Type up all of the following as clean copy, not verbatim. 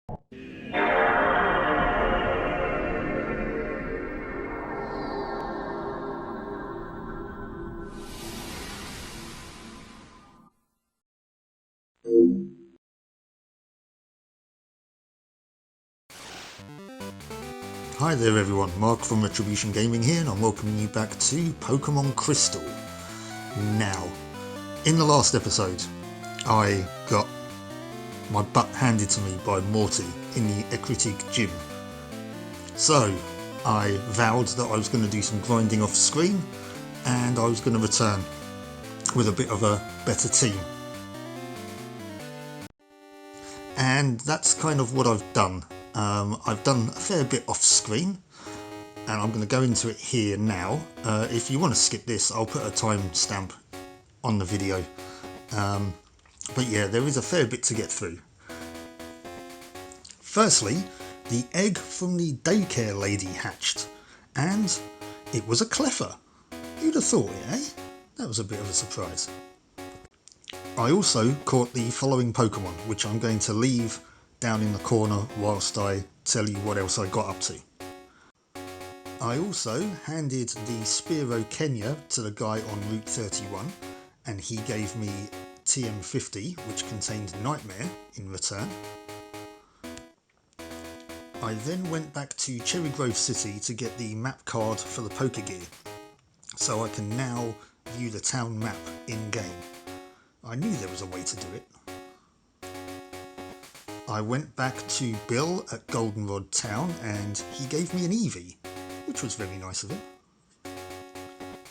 Hi there everyone, Mark from Retribution Gaming here, and I'm welcoming you back to Pokemon Crystal. Now, in the last episode, I got my butt handed to me by Morty in the Ecruteak Gym. So, I vowed that I was going to do some grinding off screen, and I was going to return with a bit of a better team. And that's kind of what I've done. I've done a fair bit off screen, and I'm going to go into it here now. If you want to skip this, I'll put a timestamp on the video. But yeah, there is a fair bit to get through. Firstly, the egg from the daycare lady hatched, and it was a Cleffer. Who'd have thought it, eh? That was a bit of a surprise. I also caught the following Pokemon, which I'm going to leave down in the corner whilst I tell you what else I got up to. I also handed the Spearow Kenya to the guy on Route 31, and he gave me TM50, which contained Nightmare, in return. I then went back to Cherry Grove City to get the map card for the Pokegear, so I can now view the town map in-game. I knew there was a way to do it. I went back to Bill at Goldenrod Town and he gave me an Eevee, which was very nice of him.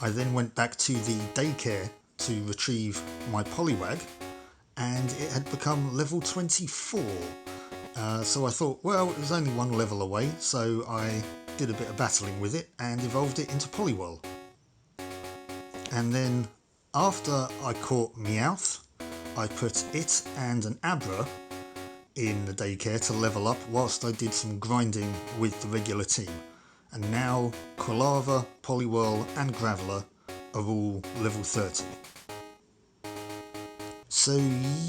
I then went back to the daycare to retrieve my Poliwag, and it had become level 24. So I thought, well, it was only one level away, so I did a bit of battling with it and evolved it into Poliwhirl. And then after I caught Meowth, I put it and an Abra in the daycare to level up whilst I did some grinding with the regular team. And now Quilava, Poliwhirl and Graveler are all level 30. So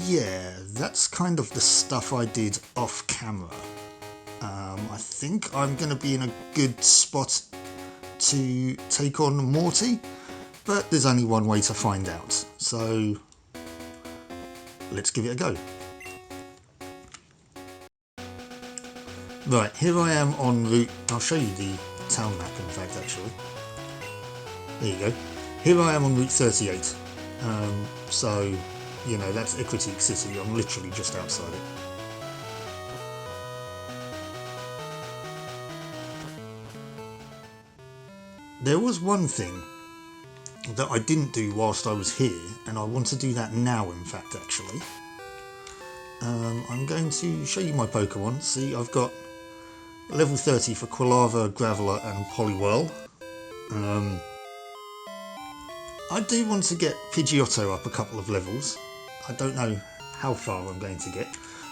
yeah, that's kind of the stuff I did off camera. I think I'm going to be in a good spot to take on Morty, but there's only one way to find out. So let's give it a go. Right, here I am en route. I'll show you the town map in fact actually. There you go. Here I am on Route 38. So, you know, that's Ecruteak City. I'm literally just outside it. There was one thing that I didn't do whilst I was here, and I want to do that now in fact actually. I'm going to show you my Pokemon. See, I've got level 30 for Quilava, Graveler and Poliwhirl. I do want to get Pidgeotto up a couple of levels. I don't know how far I'm going to get,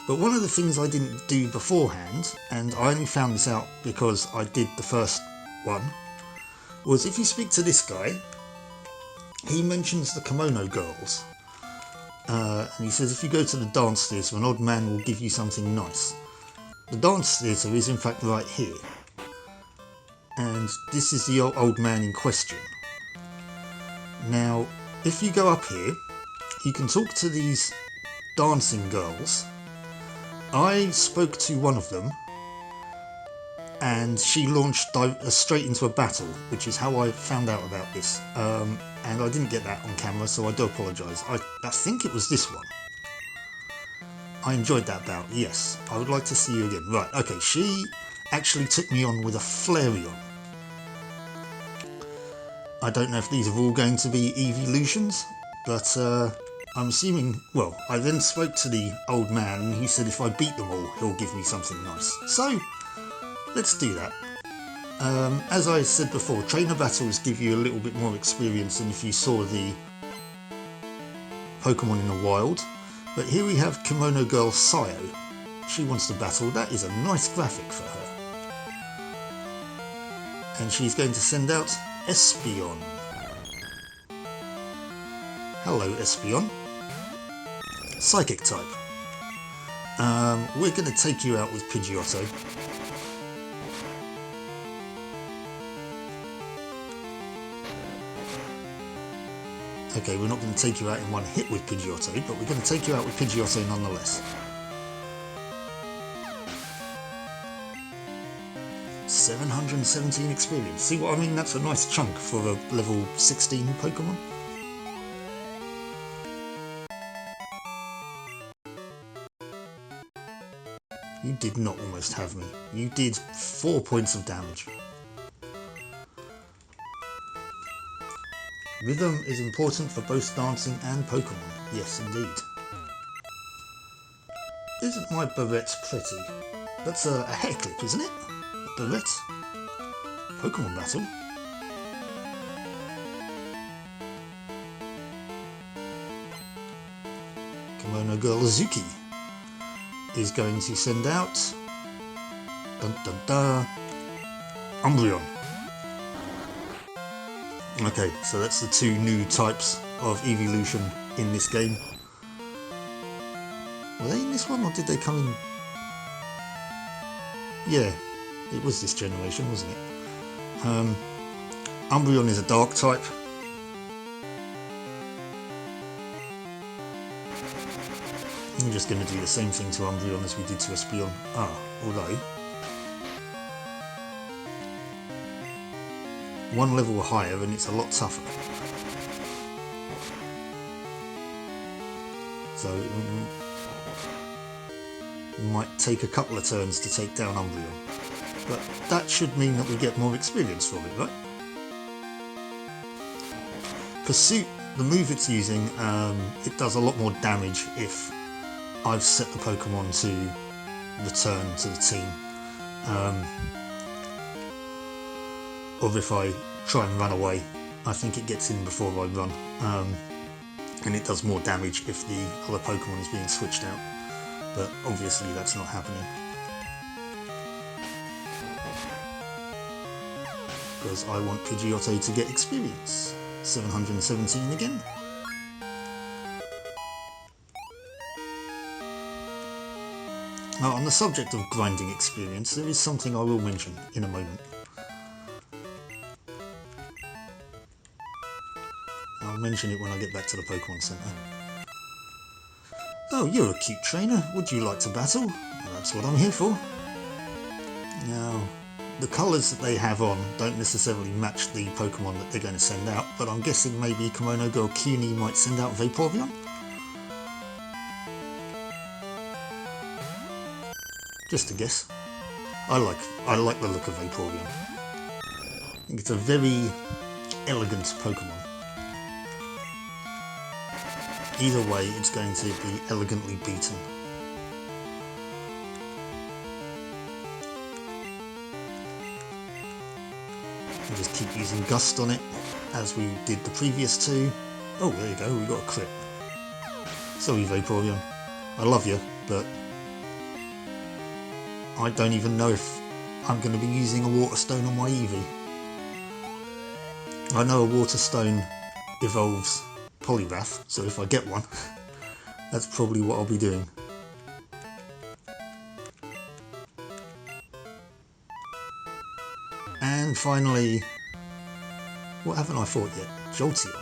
but one of the things I didn't do beforehand, and I only found this out because I did the first one, was if you speak to this guy, he mentions the Kimono Girls. And he says if you go to the dance theatre, an odd man will give you something nice. The dance theatre is in fact right here, and this is the old man in question. Now, if you go up here, you can talk to these dancing girls. I spoke to one of them, and she launched straight into a battle, which is how I found out about this. And I didn't get that on camera, so I do apologise. I think it was this one. I enjoyed that bout, yes. I would like to see you again. Right, okay, she actually took me on with a Flareon. I don't know if these are all going to be evolutions, but I'm assuming, well, I then spoke to the old man and he said if I beat them all, he'll give me something nice. So, let's do that. As I said before, trainer battles give you a little bit more experience than if you saw the Pokemon in the wild. But here we have Kimono Girl Sayo. She wants to battle. That is a nice graphic for her. And she's going to send out Espeon. Hello Espeon. Psychic type. We're going to take you out with Pidgeotto. Okay, we're not going to take you out in one hit with Pidgeotto, but we're going to take you out with Pidgeotto nonetheless. 717 experience. See what I mean? That's a nice chunk for a level 16 Pokemon. You did not almost have me. You did 4 points of damage. Rhythm is important for both dancing and Pokemon. Yes, indeed. Isn't my barrette pretty? That's a hair clip, isn't it? A barrette? Pokemon battle? Kimono Girl Azuki is going to send out Umbreon. Okay, so that's the 2 new types of evolution in this game. Were they in this one or did they come in? Yeah, it was this generation, wasn't it? Umbreon is a dark type. I'm just going to do the same thing to Umbreon as we did to Espeon. Although 1 level higher and it's a lot tougher. So it might take a couple of turns to take down Umbreon. But that should mean that we get more experience from it, right? Pursuit, the move it's using, it does a lot more damage if I've set the Pokemon to return to the team. Or if I try and run away, I think it gets in before I run. And it does more damage if the other Pokemon is being switched out. But obviously that's not happening. Because I want Pidgeotto to get experience. 717 again. Now, on the subject of grinding experience, there is something I will mention in a moment. I'll mention it when I get back to the Pokemon Center. Oh, you're a cute trainer. Would you like to battle? Well, that's what I'm here for. Now, the colours that they have on don't necessarily match the Pokemon that they're going to send out, but I'm guessing maybe Kimono Girl Cuny might send out Vaporeon? Just a guess. I like the look of Vaporeon. I think it's a very elegant Pokemon. Either way, it's going to be elegantly beaten. We'll just keep using Gust on it, as we did the previous 2. Oh, there you go, we got a crit. Sorry, Vaporeon. I love you, but I don't even know if I'm going to be using a Water Stone on my Eevee. I know a Water Stone evolves Poliwrath, so if I get one, that's probably what I'll be doing. And finally, what haven't I fought yet? Jolteon.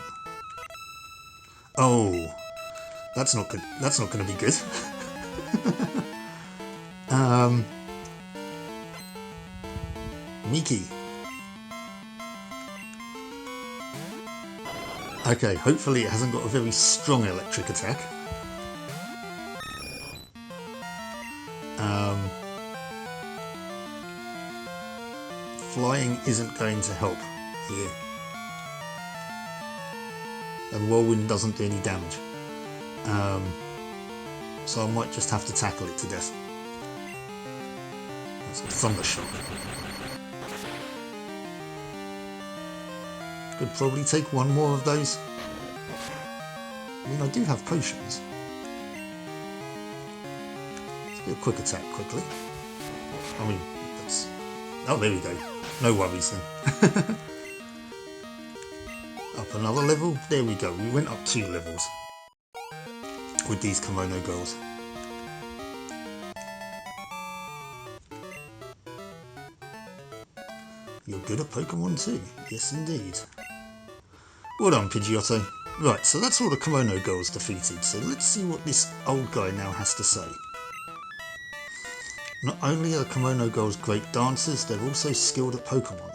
Oh, that's not good. That's not going to be good. Miki. Okay, hopefully it hasn't got a very strong electric attack. Flying isn't going to help here. And Whirlwind doesn't do any damage. So I might just have to tackle it to death. That's a Thunder Shock. Could probably take one more of those. I mean, I do have potions. Let's do a quick attack quickly. I mean, that's... Oh, there we go. No worries then. Up another level. There we go. We went up 2 levels with these Kimono Girls. You're good at Pokemon too. Yes, indeed. Well done, Pidgeotto. Right, so that's all the Kimono girls defeated, so let's see what this old guy now has to say. Not only are the Kimono girls great dancers, they're also skilled at Pokemon.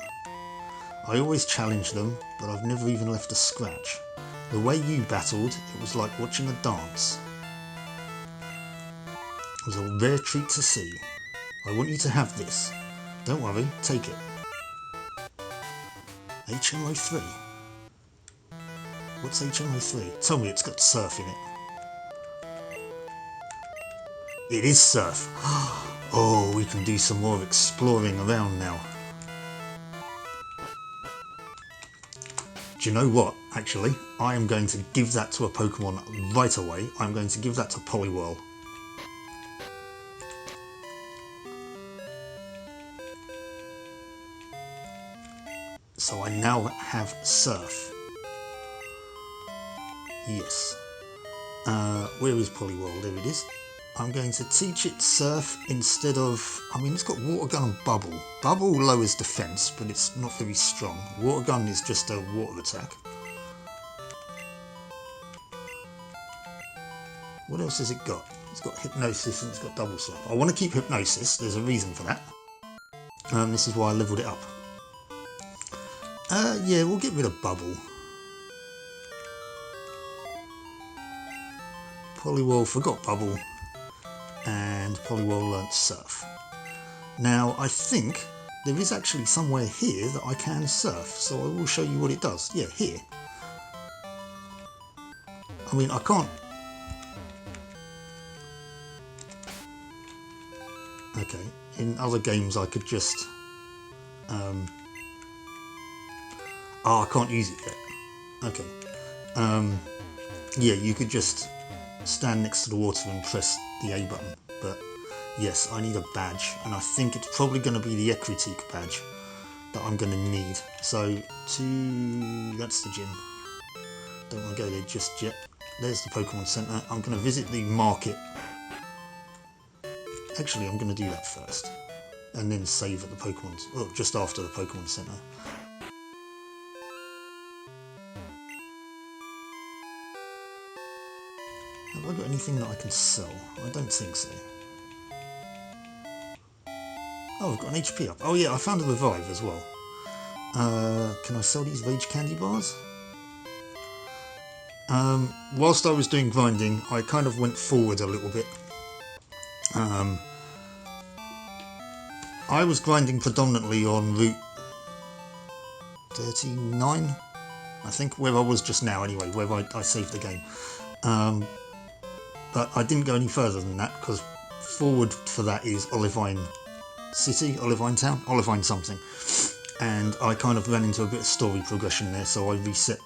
I always challenge them, but I've never even left a scratch. The way you battled, it was like watching a dance. It was a rare treat to see. I want you to have this. Don't worry, take it. HMO3? What's HMO3? Tell me it's got surf in it. It is surf. Oh, we can do some more exploring around now. Do you know what? Actually, I am going to give that to a Pokemon right away. I'm going to give that to Poliwhirl. So I now have Surf. Yes. Where is Poliwhirl? There it is. I'm going to teach it Surf instead of... I mean, it's got Water Gun and Bubble. Bubble lowers defense, but it's not very strong. Water Gun is just a water attack. What else has it got? It's got Hypnosis and it's got Double Slap. I want to keep Hypnosis. There's a reason for that. This is why I leveled it up. Yeah, we'll get rid of Bubble. Poliwhirl forgot Bubble. And Poliwhirl learnt Surf. Now, I think there is actually somewhere here that I can surf, so I will show you what it does. Yeah, here. I mean, I can't... Okay, in other games I could just... Oh, I can't use it yet. Okay. Yeah, you could just stand next to the water and press the A button, but yes, I need a badge, and I think it's probably going to be the Ecruteak badge that I'm going to need. So that's the gym. Don't want to go there just yet. There's the Pokemon Center. I'm going to visit the market. Actually, I'm going to do that first, and then save at the Pokemon, well, just after the Pokemon Center. Have I got anything that I can sell? I don't think so. Oh, I've got an HP up. Oh yeah, I found a revive as well. Can I sell these Rage Candy bars? Whilst I was doing grinding, I kind of went forward a little bit. I was grinding predominantly on Route 39, I think, where I was just now anyway, where I saved the game. But I didn't go any further than that, because forward for that is Olivine City, Olivine Town, Olivine something. And I kind of ran into a bit of story progression there, so I reset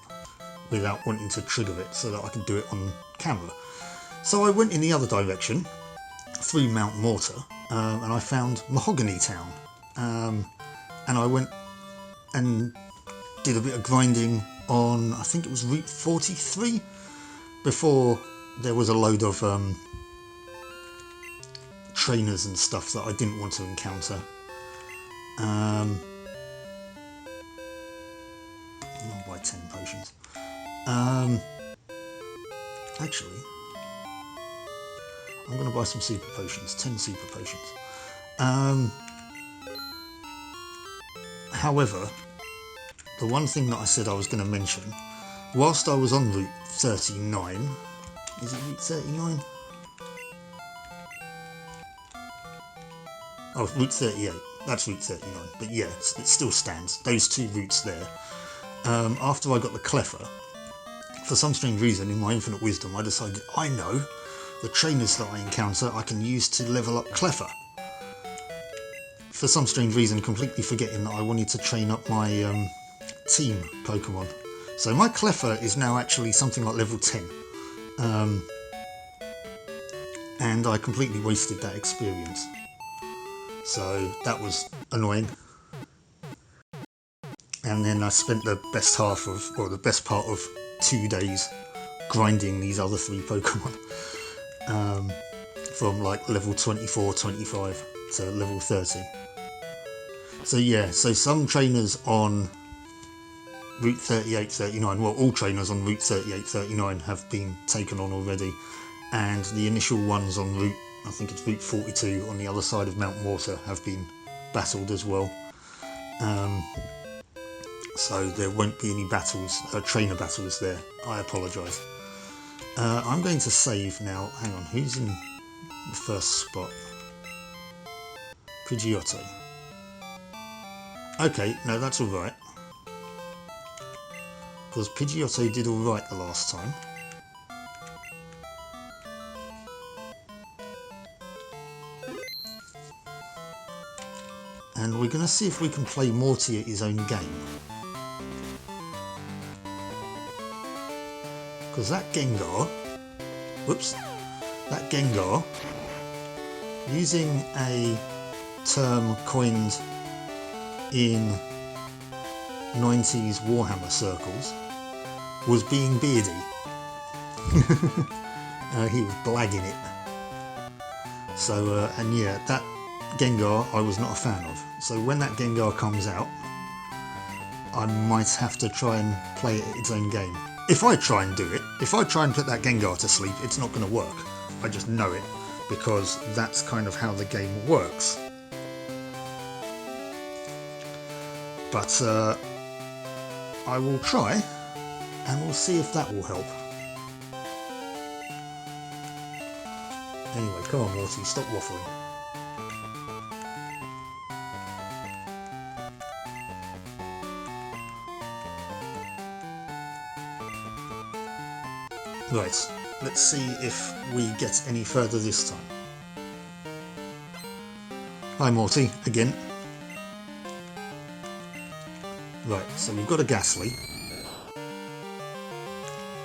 without wanting to trigger it so that I could do it on camera. So I went in the other direction, through Mount Mortar, and I found Mahogany Town. And I went and did a bit of grinding on, I think it was Route 43, before there was a load of trainers and stuff that I didn't want to encounter. I'll buy 10 potions. Actually, I'm going to buy some super potions, 10 super potions. However, the one thing that I said I was going to mention, whilst I was on Route 39, is it Route 39? Oh, Route 38. That's Route 39. But yeah, it still stands. Those two routes there. After I got the Cleffer, for some strange reason, in my infinite wisdom, I decided, I know, the trainers that I encounter I can use to level up Cleffer. For some strange reason, completely forgetting that I wanted to train up my team Pokemon. So my Cleffer is now actually something like level 10. And I completely wasted that experience. So that was annoying. And then I spent the best half of, or the best part of 2 days grinding these other 3 Pokemon. From like level 24, 25 to level 30. So yeah, so some trainers on Route 3839, well, all trainers on Route 3839 have been taken on already, and the initial ones on Route, I think it's Route 42 on the other side of Mount Mortar, have been battled as well. So there won't be any battles, trainer battles there. I apologise. I'm going to save now. Hang on, who's in the first spot? Pidgeotto. Okay, no, that's alright. Because Pidgeotto did alright the last time. And we're going to see if we can play Morty at his own game. Because that Gengar, whoops, that Gengar, using a term coined in 90s Warhammer circles, was being beardy. He was blagging it. So, and yeah, that Gengar I was not a fan of. So when that Gengar comes out, I might have to try and play it its own game. If I try and do it, if I try and put that Gengar to sleep, it's not going to work. I just know it, because that's kind of how the game works. But I will try, and we'll see if that will help. Anyway, come on Morty, stop waffling. Right, let's see if we get any further this time. Hi Morty, again. Right, so we've got a Ghastly,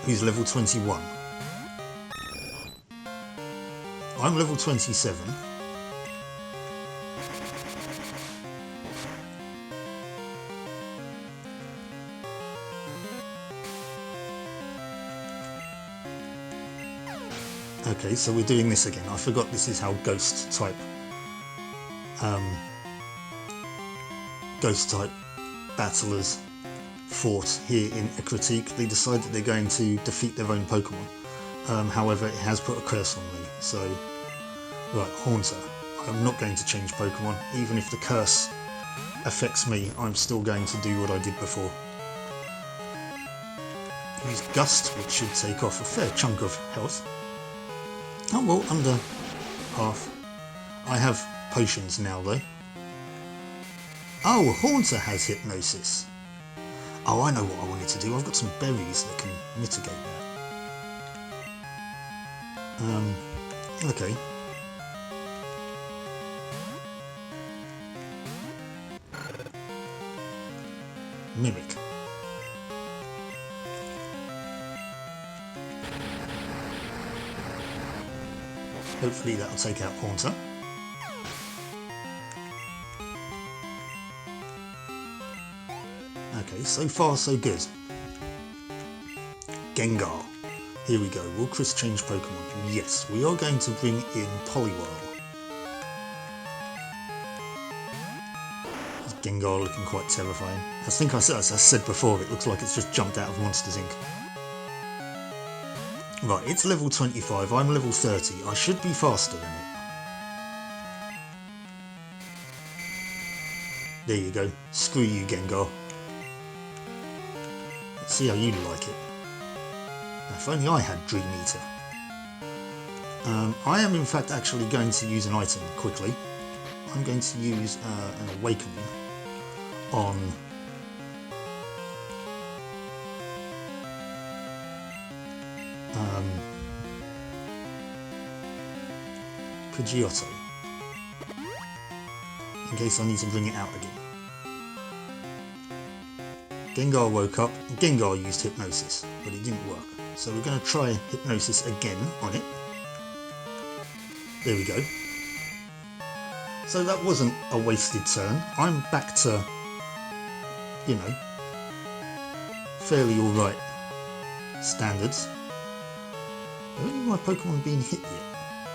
who's level 21. I'm level 27. Okay, so we're doing this again. I forgot this is how ghost type battlers fought here in Ecruteak. They decide that they're going to defeat their own Pokemon. However, it has put a curse on me. So, right, Haunter. I'm not going to change Pokemon. Even if the curse affects me, I'm still going to do what I did before. Use Gust, which should take off a fair chunk of health. Oh well, under half. I have potions now though. Oh, Haunter has Hypnosis. Oh, I know what I wanted to do. I've got some berries that can mitigate that. Okay. Mimic. Hopefully that'll take out Haunter. Okay, so far so good. Gengar. Here we go. Will Chris change Pokemon? Yes, we are going to bring in Poliwhirl. Gengar looking quite terrifying. I think as I said before, it looks like it's just jumped out of Monsters Inc. Right, it's level 25, I'm level 30. I should be faster than it. There you go. Screw you, Gengar. Let's see how you like it. Now, if only I had Dream Eater. I am in fact actually going to use an item quickly. I'm going to use an Awakening on Pidgeotto, in case I need to bring it out again. Gengar woke up, and Gengar used Hypnosis, but it didn't work. So we're going to try Hypnosis again on it. There we go. So that wasn't a wasted turn. I'm back to, you know, fairly alright standards. I don't think my Pokemon been hit yet.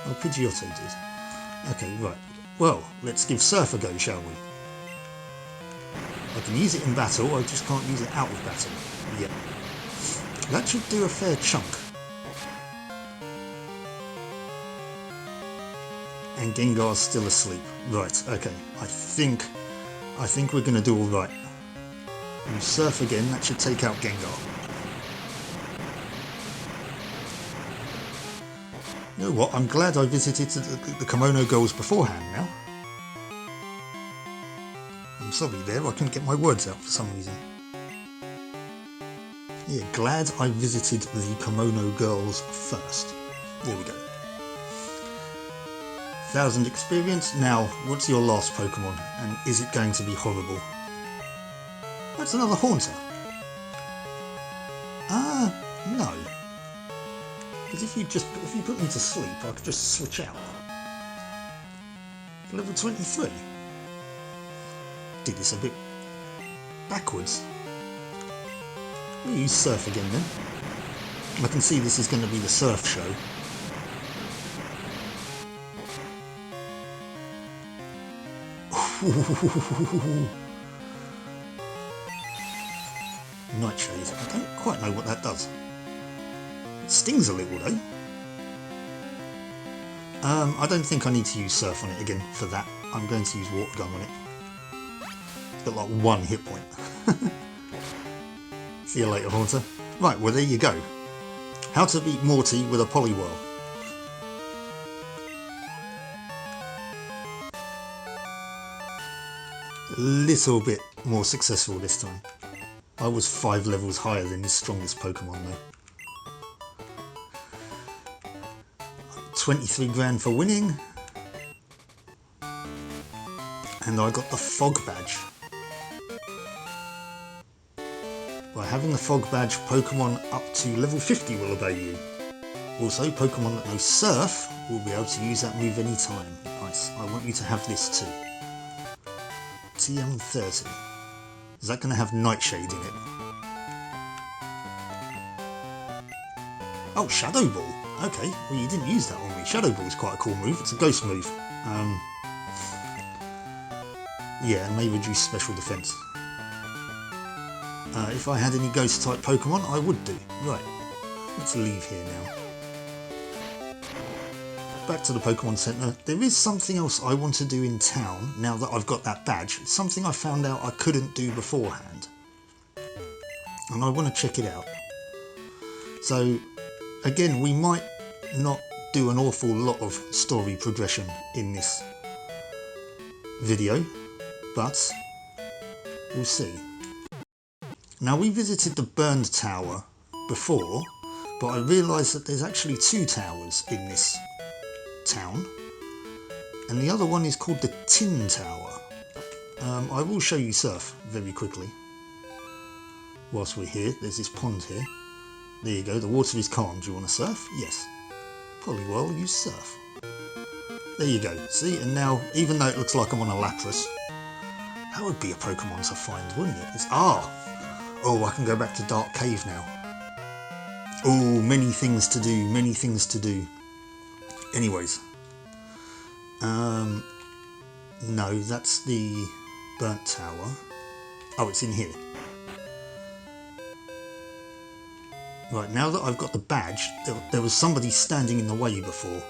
Oh, Pidgeotto did. Okay, right. Well, let's give Surf a go, shall we? I can use it in battle, I just can't use it out of battle. Yeah. That should do a fair chunk. And Gengar's still asleep. Right, okay. I think we're going to do alright. You surf again, that should take out Gengar. You know what, I'm glad I visited the Kimono Girls beforehand now. I'm sorry there, I couldn't get my words out for some reason. Yeah, glad I visited the Kimono Girls first. There we go. 1000 experience. Now, what's your last Pokemon? And is it going to be horrible? That's another Haunter. No. Because if you put them to sleep, I could just switch out. Level 23. Did this a bit backwards. We'll use Surf again then. I can see this is going to be the Surf show. Nightshade. I don't quite know what that does. It stings a little though. I don't think I need to use Surf on it again for that. I'm going to use Water Gun on it. It's got like 1 hit point. See you later, Haunter. Right, well there you go. How to beat Morty with a Poliwhirl. A little bit more successful this time. I was 5 levels higher than his strongest Pokemon though. 23 grand for winning. And I got the Fog Badge. By having the Fog Badge, Pokemon up to level 50 will obey you. Also, Pokemon that know Surf will be able to use that move anytime. Nice. I want you to have this too. TM30. Is that going to have Nightshade in it? Oh, Shadow Ball. Okay, well you didn't use that on me. Shadow Ball is quite a cool move. It's a ghost move. Yeah, and may reduce special defense. If I had any ghost type Pokemon, I would do. Right, let's leave here now. Back to the Pokemon Center. There is something else I want to do in town now that I've got that badge. It's something I found out I couldn't do beforehand. And I want to check it out. So, again, we might not do an awful lot of story progression in this video, but we'll see. Now, we visited the Burned Tower before, but I realised that there's actually 2 towers in this town, and the other one is called the Tin Tower. I will show you Surf very quickly whilst we're here. There's this pond here. There you go, the water is calm. Do you want to surf? Yes. Poliwhirl, use Surf. There you go. See, and now, even though it looks like I'm on a Lapras, that would be a Pokemon to find, wouldn't it? It's oh, I can go back to Dark Cave now. Oh, many things to do, many things to do. Anyways, no, that's the Burnt Tower. Oh, it's in here. Right, now that I've got the badge, there was somebody standing in the way before.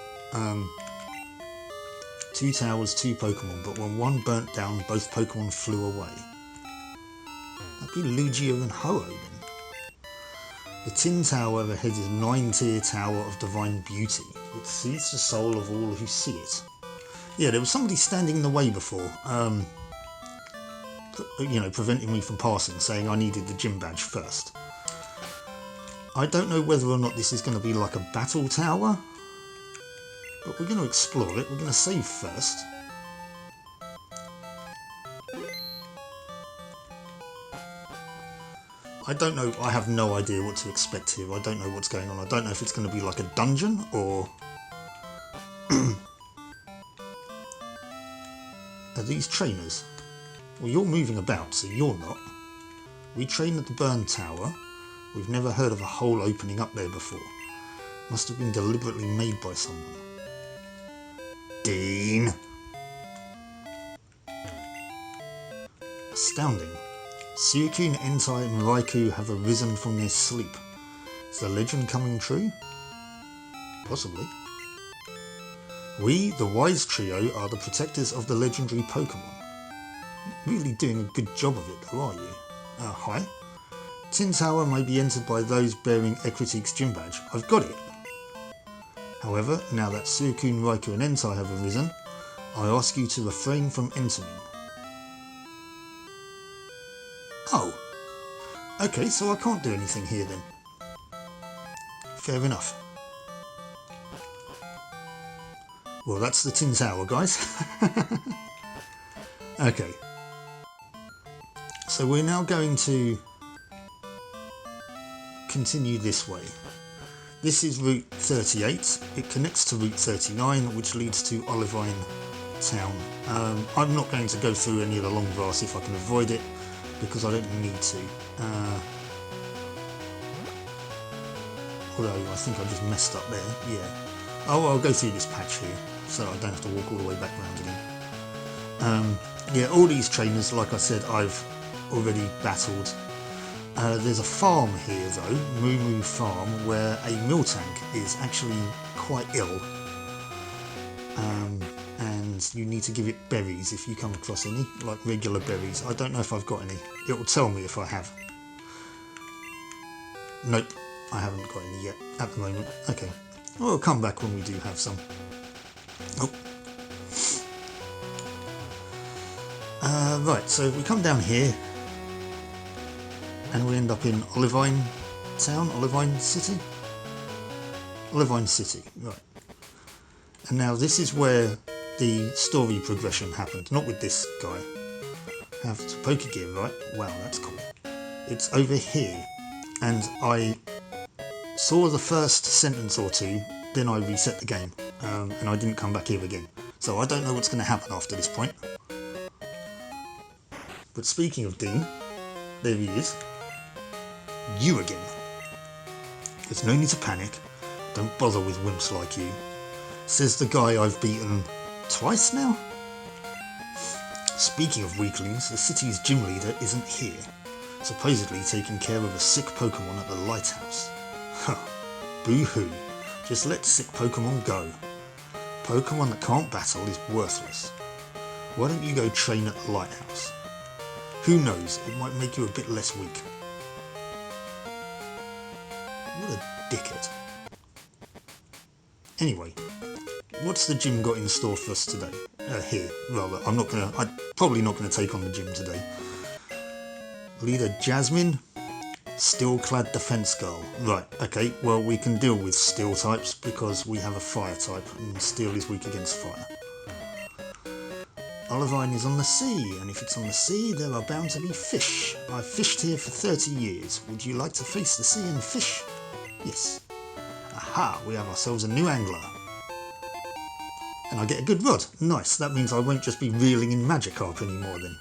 2 towers, 2 Pokemon, but when one burnt down, both Pokemon flew away. That'd be Lugia and Ho-Oh then. The Tin Tower ahead is a 9-tier tower of divine beauty. It sees the soul of all who see it. Yeah, there was somebody standing in the way before, you know, preventing me from passing, saying I needed the gym badge first. I don't know whether or not this is going to be like a battle tower, but we're going to explore it. We're going to save first. I don't know, I have no idea what to expect here. I don't know what's going on. I don't know if it's going to be like a dungeon or... Are these trainers? Well, you're moving about, so you're not. We train at the Burn Tower. We've never heard of a hole opening up there before. Must have been deliberately made by someone. Dean! Astounding. Suicune, Entei and Raikou have arisen from their sleep. Is the legend coming true? Possibly. We, the Wise Trio, are the protectors of the legendary Pokemon. Really doing a good job of it though, are you? Hi. Tin Tower may be entered by those bearing Ecruteak's gym badge. I've got it. However, now that Suicune, Raikou and Entei have arisen, I ask you to refrain from entering. Oh. Okay, so I can't do anything here then. Fair enough. Well, that's the Tin Tower, guys. Okay. So we're now going to continue this way. This is Route 38. It connects to Route 39, which leads to Olivine Town. I'm not going to go through any of the long grass if I can avoid it, because I don't need to. Although I think I just messed up there. Yeah. Oh, I'll go through this patch here, so I don't have to walk all the way back round again. Yeah, all these trainers, like I said, I've already battled. There's a farm here though, Moo Moo Farm, where a Miltank is actually quite ill. And you need to give it berries if you come across any, like regular berries. I don't know if I've got any. It will tell me if I have. Nope, I haven't got any yet at the moment. Okay, we'll come back when we do have some. Oh. Right, so we come down here and we end up in Olivine Town, Olivine City? Olivine City, right. And now this is where the story progression happened, not with this guy. Have to Pokegear, right? Wow, that's cool. It's over here, and I saw the first sentence or two, then I reset the game, and I didn't come back here again. So I don't know what's going to happen after this point. But speaking of Dean, there he is. You again. There's no need to panic. Don't bother with wimps like you. Says the guy I've beaten twice now? Speaking of weaklings, the city's gym leader isn't here. Supposedly taking care of a sick Pokemon at the lighthouse. Huh. Boo-hoo. Just let sick Pokemon go. Pokemon that can't battle is worthless. Why don't you go train at the lighthouse? Who knows, it might make you a bit less weak. What a dickhead. Anyway, what's the gym got in store for us today? Here, rather. I'm probably not gonna take on the gym today. Leader Jasmine, Steel-clad defense girl. Right, okay, well we can deal with steel types because we have a fire type and steel is weak against fire. Olivine is on the sea, and if it's on the sea, there are bound to be fish. I've fished here for 30 years. Would you like to face the sea and fish? Yes. Aha, we have ourselves a new angler. And I get a good rod. Nice, that means I won't just be reeling in Magikarp anymore then.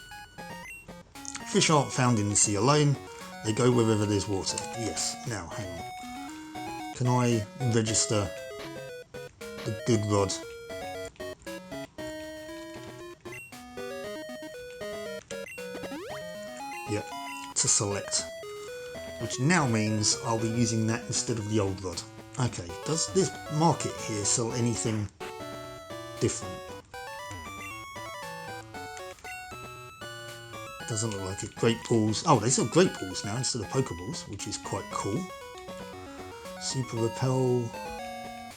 Fish aren't found in the sea alone, they go wherever there's water. Yes, now hang on. Can I register the good rod? Yep, to select. Which now means I'll be using that instead of the old rod. Okay, does this market here sell anything different? Doesn't look like it. Great balls. Oh, they sell great balls now instead of Pokeballs, which is quite cool. Super Repel.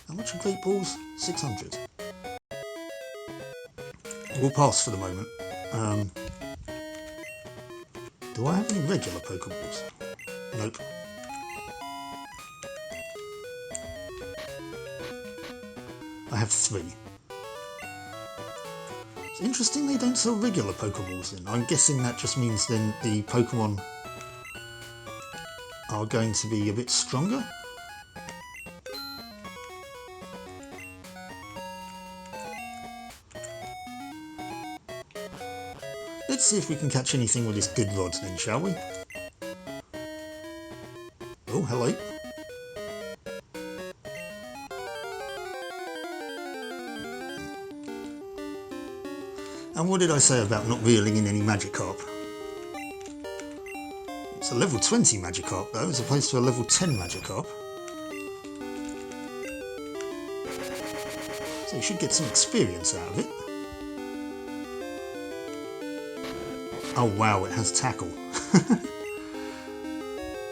How much are great balls? 600. We'll pass for the moment. Do I have any regular Pokeballs? Nope. I have 3. It's interesting they don't sell regular Pokeballs then. I'm guessing that just means then the Pokemon are going to be a bit stronger. Let's see if we can catch anything with this good rod then, shall we? Oh, hello. And what did I say about not reeling in any Magikarp? It's a level 20 Magikarp though, as opposed to a level 10 Magikarp. So you should get some experience out of it. Oh wow, it has tackle.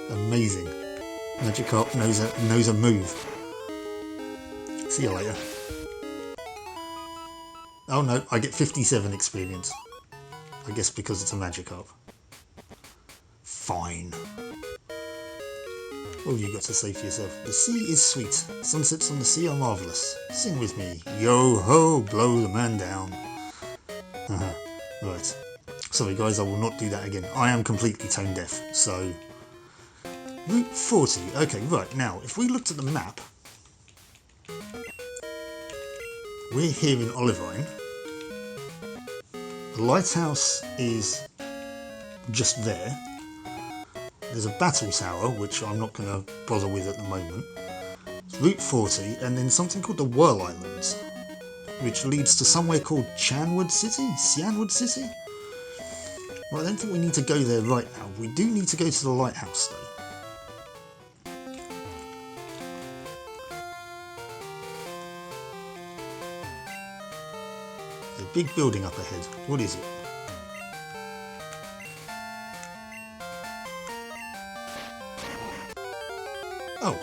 Amazing. Magikarp knows a move. See you later. Oh no, I get 57 experience. I guess because it's a Magikarp. Fine. What have you got to say for yourself? The sea is sweet. Sunsets on the sea are marvellous. Sing with me. Yo ho, blow the man down. Right. Sorry guys, I will not do that again. I am completely tone deaf, so... Route 40. Okay, right. Now, if we looked at the map... We're here in Olivine. The lighthouse is just there. There's a battle tower, which I'm not going to bother with at the moment. It's Route 40, and then something called the Whirl Islands, which leads to somewhere called Cianwood City? Well, I don't think we need to go there right now. We do need to go to the lighthouse, though. There's a big building up ahead. What is it? Oh.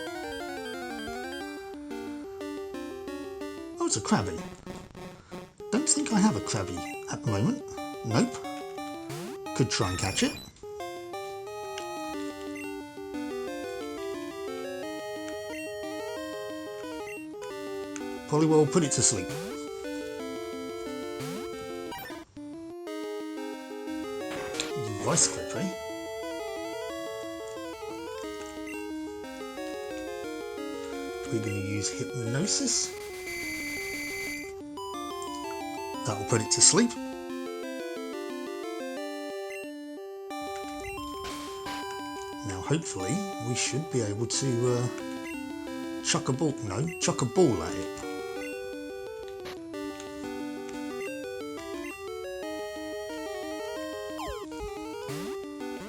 Oh, it's a Krabby. Don't think I have a Krabby at the moment. Nope. Could try and catch it. Probably will put it to sleep. Vice clip, eh? We're going to use hypnosis. That will put it to sleep. Now hopefully we should be able to chuck a ball at it.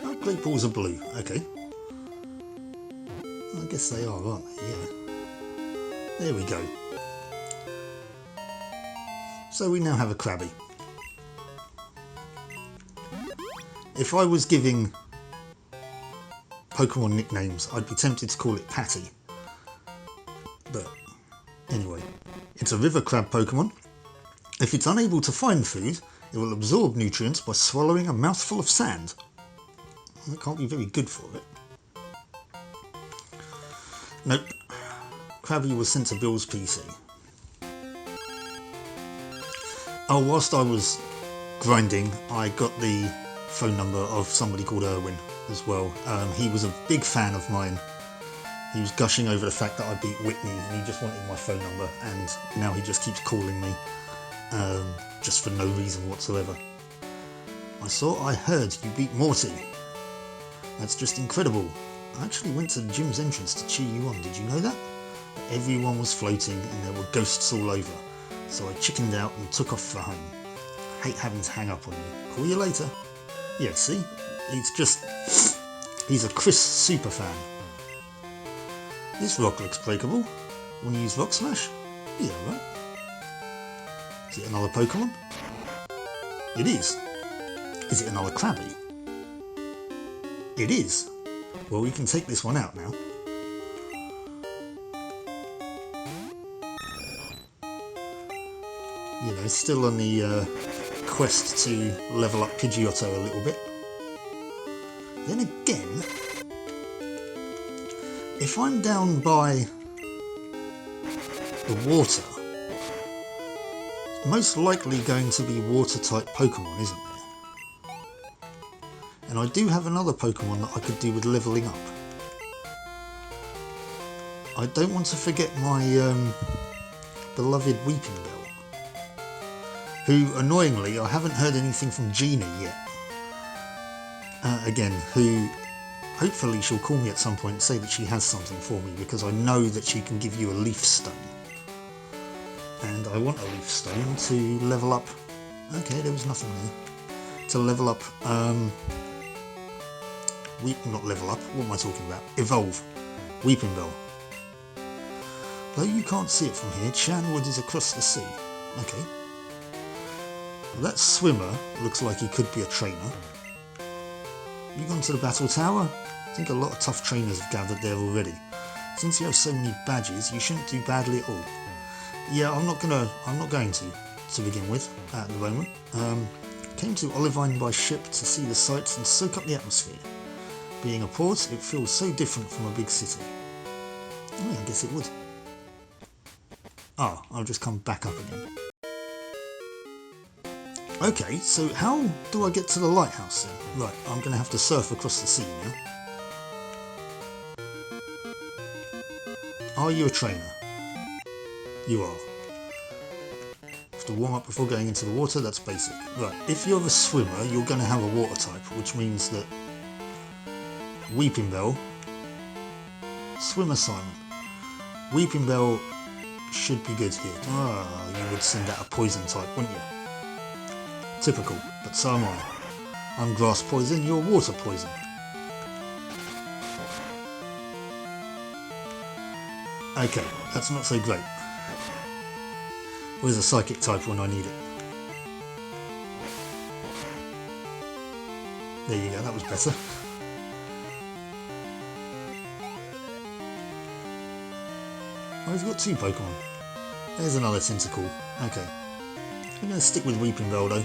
Oh, great balls are blue, okay. I guess they are, aren't they? Yeah. There we go. So we now have a Krabby. If I was giving Pokemon nicknames, I'd be tempted to call it Patty. But anyway, it's a river crab Pokemon. If it's unable to find food, it will absorb nutrients by swallowing a mouthful of sand. That can't be very good for it. Nope. Krabby was sent to Bill's PC. Oh, whilst I was grinding, I got the phone number of somebody called Erwin as well. He was a big fan of mine. He was gushing over the fact that I beat Whitney, and he just wanted my phone number, and now he just keeps calling me, just for no reason whatsoever. I heard you beat Morty. That's just incredible. I actually went to the gym's entrance to cheer you on, did you know that? Everyone was floating and there were ghosts all over, so I chickened out and took off for home. I hate having to hang up on you. Call you later. Yeah, see? He's a Chris super fan. This rock looks breakable. Want to use Rock Smash? Yeah, right. Is it another Pokemon? It is. Is it another Krabby? It is. Well, we can take this one out now. You know, still on the quest to level up Pidgeotto a little bit. Then again, if I'm down by the water, it's most likely going to be water-type Pokemon, isn't there? And I do have another Pokemon that I could do with levelling up. I don't want to forget my beloved Weeping Bell, who, annoyingly, I haven't heard anything from Gina yet. Again, who hopefully she'll call me at some point and say that she has something for me, because I know that she can give you a Leaf Stone. And I want a Leaf Stone to level up... Okay, there was nothing there. To level up not level up, what am I talking about? Evolve. Weeping Bell. Though you can't see it from here, Chanwood is across the sea. Okay. Well, that swimmer looks like he could be a trainer. You gone to the battle tower? I think a lot of tough trainers have gathered there already. Since you have so many badges, you shouldn't do badly at all. Yeah, I'm not going to begin with at the moment. Came to Olivine by ship to see the sights and soak up the atmosphere. Being a port, it feels so different from a big city. Oh yeah, I guess it would. Ah, I'll just come back up again. Okay, so how do I get to the lighthouse then? Right, I'm going to have to surf across the sea now. Are you a trainer? You are. Have to warm up before going into the water, that's basic. Right, if you're a swimmer, you're going to have a water type, which means that Weeping Bell, swim assignment. Weeping Bell should be good here. Ah, you would send out a poison type, wouldn't you? Typical, but so am I. I'm grass poison, you're water poison. Okay, that's not so great. Where's a psychic type when I need it? There you go, that was better. Oh, he's got two Pokemon. There's another Tentacle. Okay. I'm going to stick with Weeping Bell though.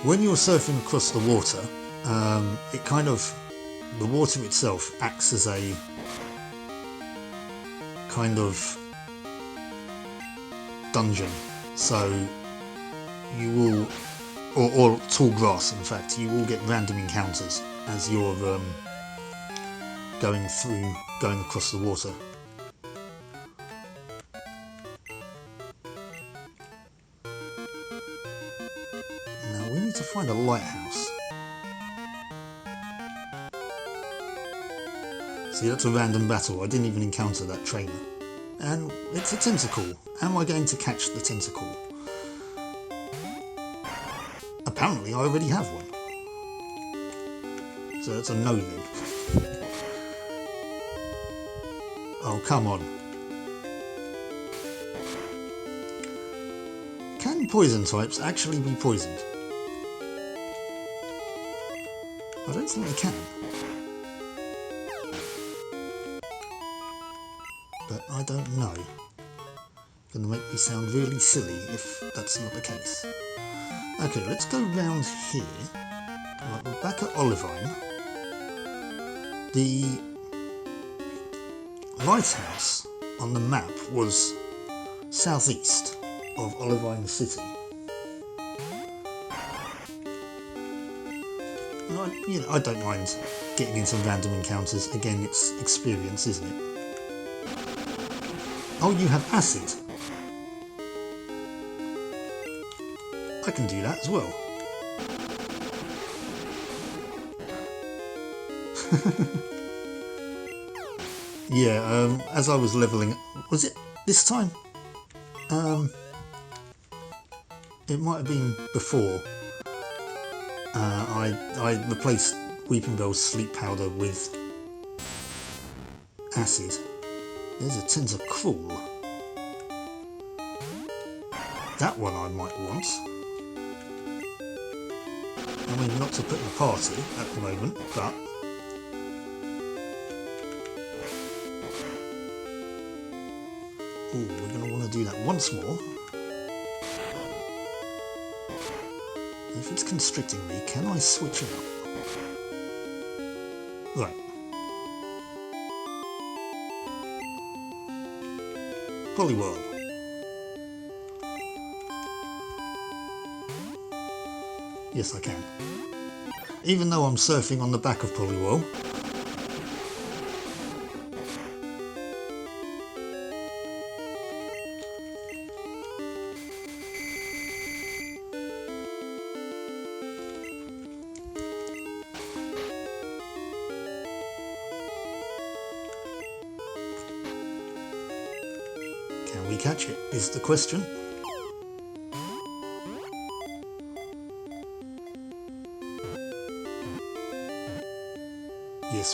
When you're surfing across the water, the water itself acts as a kind of dungeon. So you will, or tall grass in fact, you will get random encounters as you're going across the water. Now we need to find a lighthouse. See, that's a random battle. I didn't even encounter that trainer. And it's a Tentacle. Am I going to catch the Tentacle? Apparently I already have one. So that's a no then. Oh, come on. Can poison types actually be poisoned? I don't think they can. But I don't know. Gonna make me sound really silly if that's not the case. Okay, let's go round here. Right, we're back at Olivine. The lighthouse on the map was southeast of Olivine City. And I don't mind getting into random encounters. Again, it's experience, isn't it? Oh, you have acid. I can do that as well. Yeah, as I was leveling, was it this time? It might have been before. I replaced Weeping Bell's sleep powder with acid. There's a Tentacruel. That one I might want. I mean, not to put in a party at the moment, but ooh, we're going to want to do that once more. If it's constricting me, can I switch it up? Right. Poliwhirl. Yes, I can. Even though I'm surfing on the back of Poliwhirl. Can we catch it, is the question.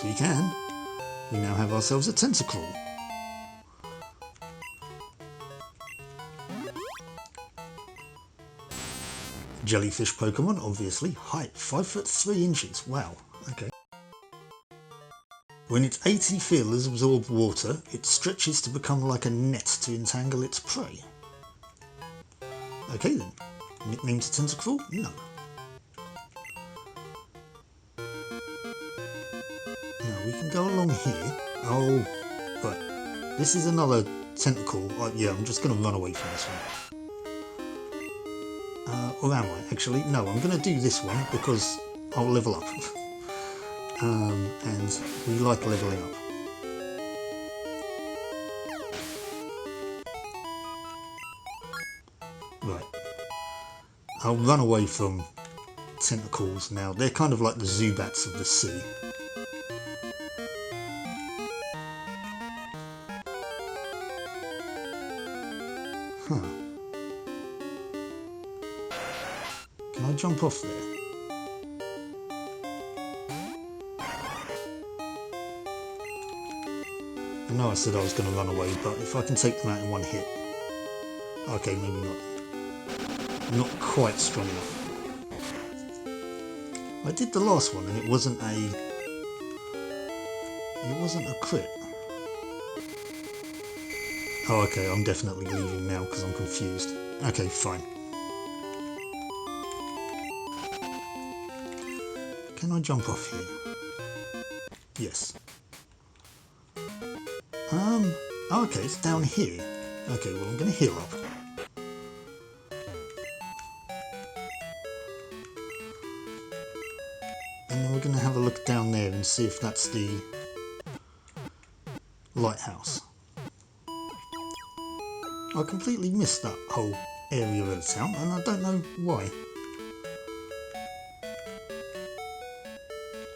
Yes, we can. We now have ourselves a tentacle. Jellyfish Pokemon, obviously. Height 5'3". Wow, okay. When its 80 feelers absorb water, it stretches to become like a net to entangle its prey. Okay then. Nickname to tentacle? No. Now we can go along here. Oh, right. This is another tentacle. Yeah, I'm just going to run away from this one. Or am I? Actually, no, I'm going to do this one because I'll level up. And we like leveling up. Right. I'll run away from tentacles now. They're kind of like the Zubats of the sea. Huh. Can I jump off there? I know I said I was going to run away, but if I can take them out in one hit. Okay, maybe not. Not quite strong enough. I did the last one and it wasn't a crit. Oh, okay, I'm definitely leaving now because I'm confused. Okay, fine. Can I jump off here? Yes. Okay, it's down here. Okay, well I'm going to heal up. And then we're going to have a look down there and see if that's the lighthouse. I completely missed that whole area of the town and I don't know why.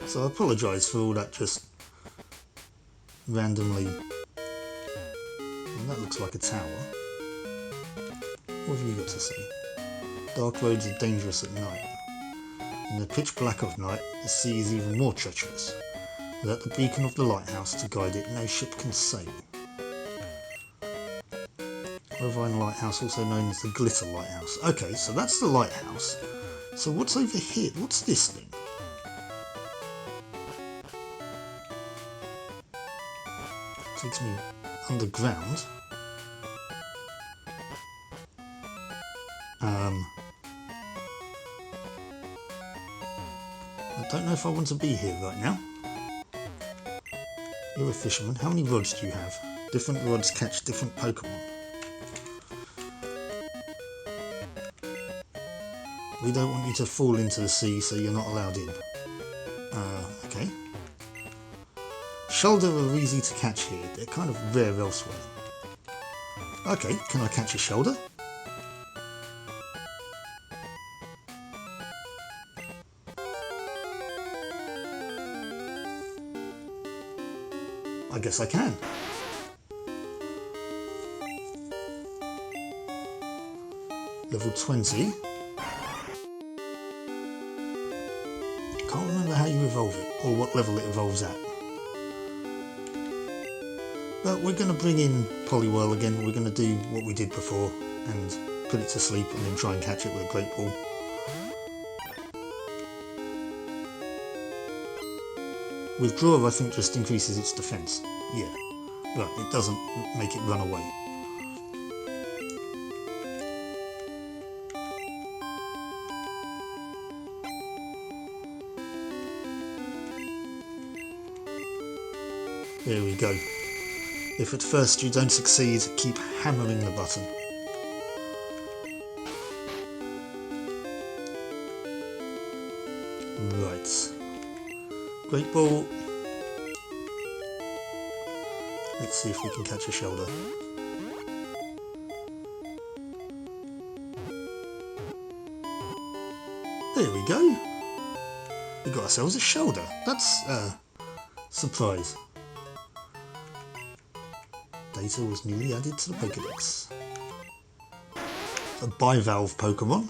So I apologise for all that just randomly. Well, that looks like a tower. What have you got to say? Dark roads are dangerous at night. In the pitch black of night, the sea is even more treacherous. Without the beacon of the lighthouse to guide it, no ship can sail. Irvine Lighthouse, also known as the Glitter Lighthouse. Okay, so that's the lighthouse. So what's over here? What's this thing? Takes me underground. I don't know if I want to be here right now. You're a fisherman. How many rods do you have? Different rods catch different Pokemon. We don't want you to fall into the sea, so you're not allowed in. Okay. Shoulder are easy to catch here. They're kind of rare elsewhere. Okay, can I catch a shoulder? I guess I can. Level 20. Can't remember how you evolve it, or what level it evolves at. But we're going to bring in Poliwhirl again. We're going to do what we did before and put it to sleep and then try and catch it with a Great Ball. Withdraw, I think, just increases its defense. Yeah. Right, it doesn't make it run away. There we go. If at first you don't succeed, keep hammering the button. Right. Great Ball. Let's see if we can catch a shoulder. There we go. We got ourselves a shoulder. That's a surprise. Data was newly added to the Pokédex. A bivalve Pokemon.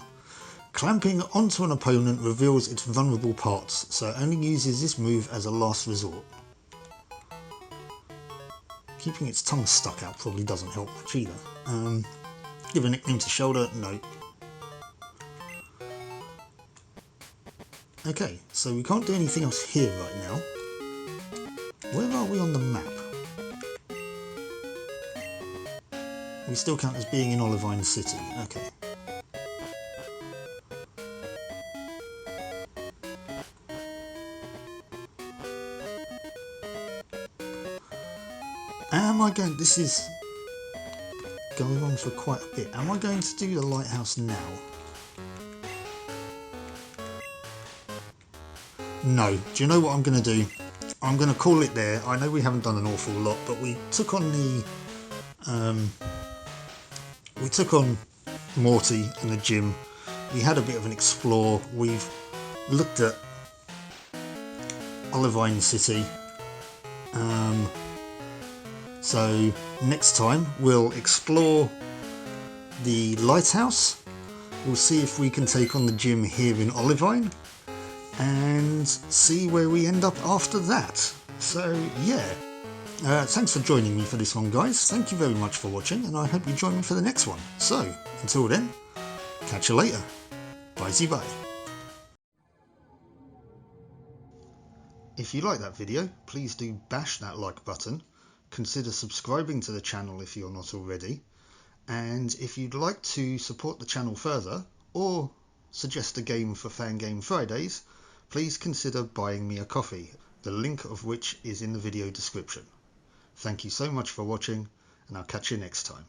Clamping onto an opponent reveals its vulnerable parts, so it only uses this move as a last resort. Keeping its tongue stuck out probably doesn't help much either. Give a nickname to Shoulder? No. Okay, so we can't do anything else here right now. Where are we on the map? We still count as being in Olivine City. Okay. Am I going... This is going on for quite a bit. Am I going to do the lighthouse now? No. Do you know what I'm going to do? I'm going to call it there. I know we haven't done an awful lot, but we took on the... we took on Morty and the gym. We had a bit of an explore. We've looked at Olivine City. So next time we'll explore the lighthouse. We'll see if we can take on the gym here in Olivine and see where we end up after that. So yeah, thanks for joining me for this one, guys. Thank you very much for watching, and I hope you join me for the next one. So until then, catch you later. Bye-bye. If you like that video, please do bash that like button. Consider subscribing to the channel if you're not already. And if you'd like to support the channel further, or suggest a game for Fangame Fridays, please consider buying me a coffee, the link of which is in the video description. Thank you so much for watching, and I'll catch you next time.